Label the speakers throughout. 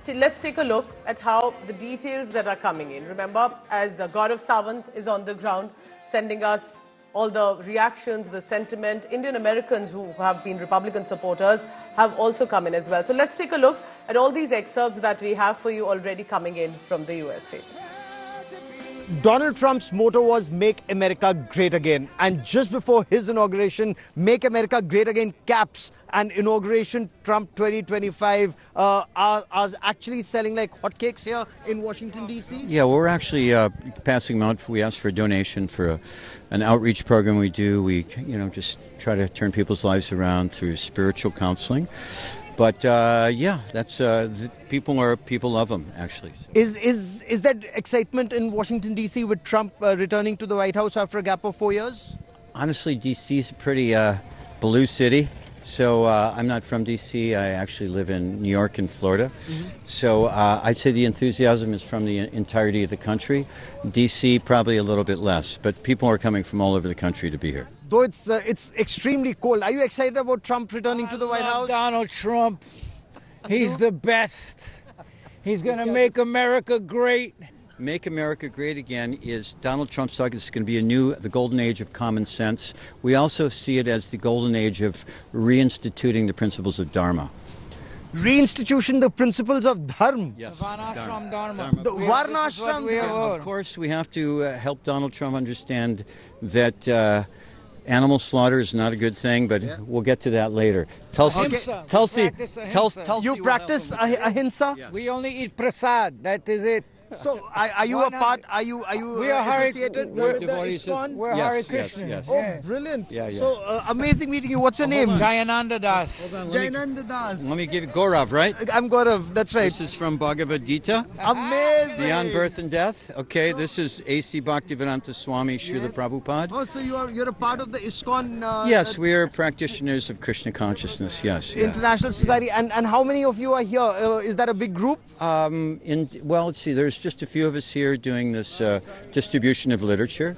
Speaker 1: let's take a look at how the details that are coming in. Remember, as Gaurav Sawant is on the ground sending us all the reactions, the sentiment, Indian Americans who have been Republican supporters have also come in as well. So let's take a look at all these excerpts that we have for you already coming in from the USA.
Speaker 2: Donald Trump's motto was Make America Great Again. And just before his inauguration, Make America Great Again caps and inauguration Trump 2025 are actually selling like hotcakes here in Washington, D.C.?
Speaker 3: Yeah, well, we're actually passing them out. We asked for a donation for an outreach program we do. We, just try to turn people's lives around through spiritual counseling. But that's people love them actually.
Speaker 2: Is that excitement in Washington D.C. with Trump returning to the White House after a gap of 4 years?
Speaker 3: Honestly, D.C. is a pretty blue city. So I'm not from D.C. I actually live in New York and Florida. Mm-hmm. So I'd say the enthusiasm is from the entirety of the country. D.C. probably a little bit less, but people are coming from all over the country to be here.
Speaker 2: Though it's extremely cold. Are you excited about Trump returning to the White House?
Speaker 4: Donald Trump. He's the best. He's going to make America great.
Speaker 3: Make America Great Again is Donald Trump's talk. It's going to be the golden age of common sense. We also see it as the golden age of reinstituting the principles of Dharma.
Speaker 2: Reinstitution the principles of Dharma.
Speaker 3: Yes.
Speaker 4: The Varnashram Dharma.
Speaker 2: The Varnashram Dharma.
Speaker 3: Of course, we have to help Donald Trump understand that animal slaughter is not a good thing, but we'll get to that later. Tulsi,
Speaker 2: you practice ahimsa?
Speaker 3: Yes.
Speaker 4: We only eat prasad. That is it.
Speaker 2: So, are you a part? Are you
Speaker 4: we are
Speaker 2: associated with the ISKCON?
Speaker 4: We're Hare Krishna.
Speaker 3: Yes.
Speaker 2: Oh, brilliant!
Speaker 3: Yeah.
Speaker 2: So, amazing meeting you. What's your name?
Speaker 4: Jayananda Das.
Speaker 2: Jayananda Das.
Speaker 3: Let me give you Gaurav, right?
Speaker 2: I'm Gaurav. That's right.
Speaker 3: This is from Bhagavad Gita.
Speaker 2: Amazing.
Speaker 3: Beyond Birth and Death. Okay, this is A.C. Bhaktivedanta Swami Srila Prabhupada.
Speaker 2: Oh, so you're a part of the ISKCON?
Speaker 3: Yes, we are practitioners of Krishna consciousness. Yes.
Speaker 2: International Society. And how many of you are here? Is that a big group?
Speaker 3: Let's see. There's just a few of us here doing this distribution of literature.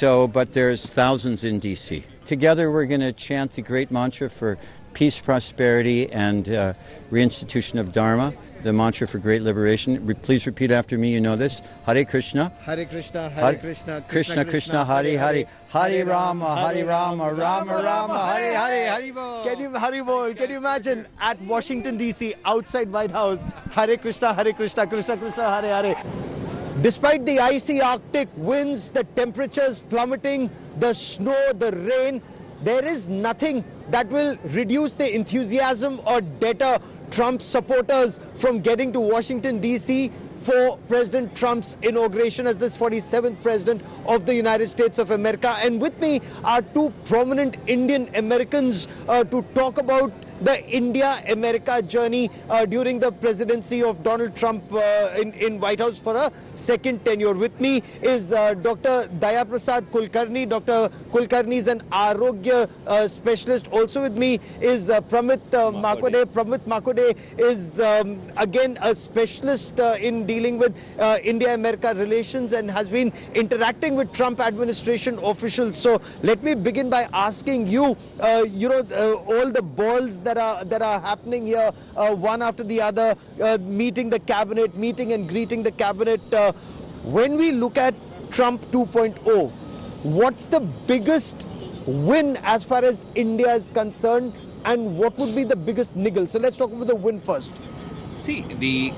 Speaker 3: But there's thousands in D.C. Together we're going to chant the great mantra for peace, prosperity, and reinstitution of Dharma, the mantra for great liberation. Please repeat after me, you know this. Hare Krishna.
Speaker 2: Hare Krishna, Hare Krishna,
Speaker 3: Krishna Krishna, Hare Hare, Hare Rama, Rama Rama, Hare Hare, Hare Bol.
Speaker 2: Can you imagine at Washington, D.C., outside White House, Hare Krishna, Krishna Krishna, Hare Hare. Despite the icy Arctic winds, the temperatures plummeting, the snow, the rain, there is nothing that will reduce the enthusiasm or deter Trump supporters from getting to Washington, D.C. for President Trump's inauguration as this 47th President of the United States of America. And with me are two prominent Indian Americans to talk about the India-America journey during the presidency of Donald Trump in White House for a second tenure. With me is Dr. Daya Prasad Kulkarni. Dr. Kulkarni is an Arogya specialist. Also with me is Pramit Makode. Pramit Makode is again a specialist in dealing with India-America relations and has been interacting with Trump administration officials. So let me begin by asking you, all the balls that are happening here, one after the other, meeting the cabinet, meeting and greeting the cabinet. When we look at Trump 2.0, what's the biggest win as far as India is concerned, and what would be the biggest niggle? So let's talk about the win first.
Speaker 5: See, the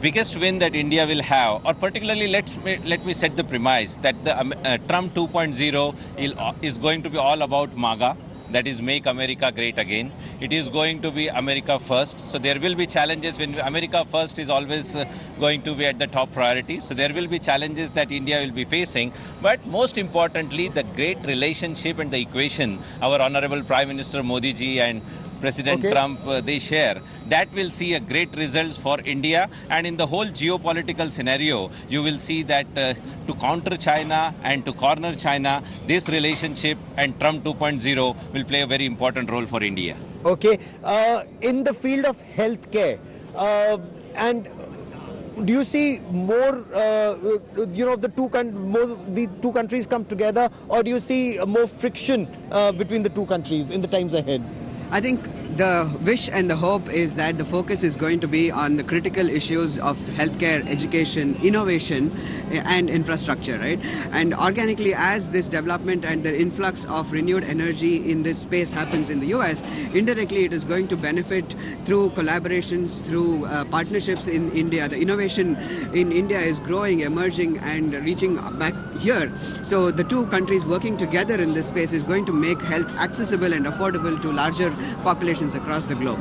Speaker 5: biggest win that India will have, or particularly let me set the premise that the Trump 2.0 is going to be all about MAGA. That is Make America Great Again. It is going to be America First. So there will be challenges when America First is always going to be at the top priority. So there will be challenges that India will be facing. But most importantly, the great relationship and the equation our Honorable Prime Minister Modi ji and President Trump, they share, that will see a great results for India. And in the whole geopolitical scenario, you will see that to counter China and to corner China, this relationship and Trump 2.0 will play a very important role for India.
Speaker 2: Okay. In the field of healthcare, and do you see more, the two countries come together, or do you see more friction between the two countries in the times ahead?
Speaker 6: I think the wish and the hope is that the focus is going to be on the critical issues of healthcare, education, innovation, and infrastructure, right? And organically, as this development and the influx of renewed energy in this space happens in the US, indirectly it is going to benefit through collaborations, through partnerships in India. The innovation in India is growing, emerging, and reaching back here. So the two countries working together in this space is going to make health accessible and affordable to larger populations across the globe.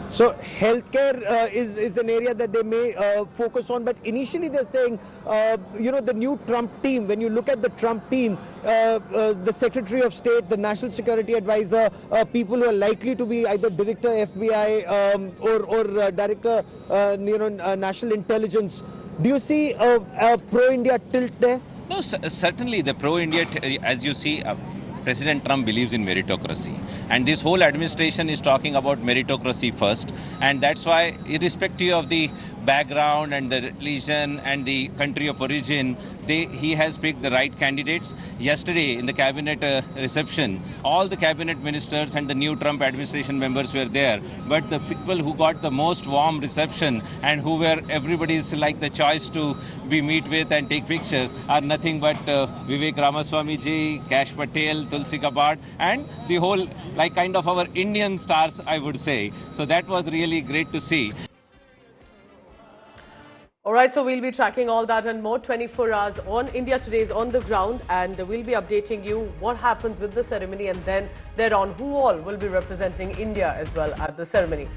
Speaker 2: So healthcare is an area that they may focus on, but initially they're saying, the new Trump team, when you look at the Trump team, the Secretary of State, the National Security Advisor, people who are likely to be either Director FBI or Director, National Intelligence. Do you see a pro-India tilt there?
Speaker 5: No, certainly the pro-India, as you see, President Trump believes in meritocracy. And this whole administration is talking about meritocracy first. And that's why, irrespective of the background and the religion and the country of origin, he has picked the right candidates. Yesterday, in the cabinet reception, all the cabinet ministers and the new Trump administration members were there. But the people who got the most warm reception and who were everybody's like the choice to be meet with and take pictures are nothing but Vivek Ramaswamy ji, Kash Patel, Tulsi Gabbard, and the whole like kind of our Indian stars, I would say. So that was really great to see.
Speaker 1: All right, so we'll be tracking all that and more 24 hours on India Today is on the ground, and we'll be updating you what happens with the ceremony and then thereon who all will be representing India as well at the ceremony.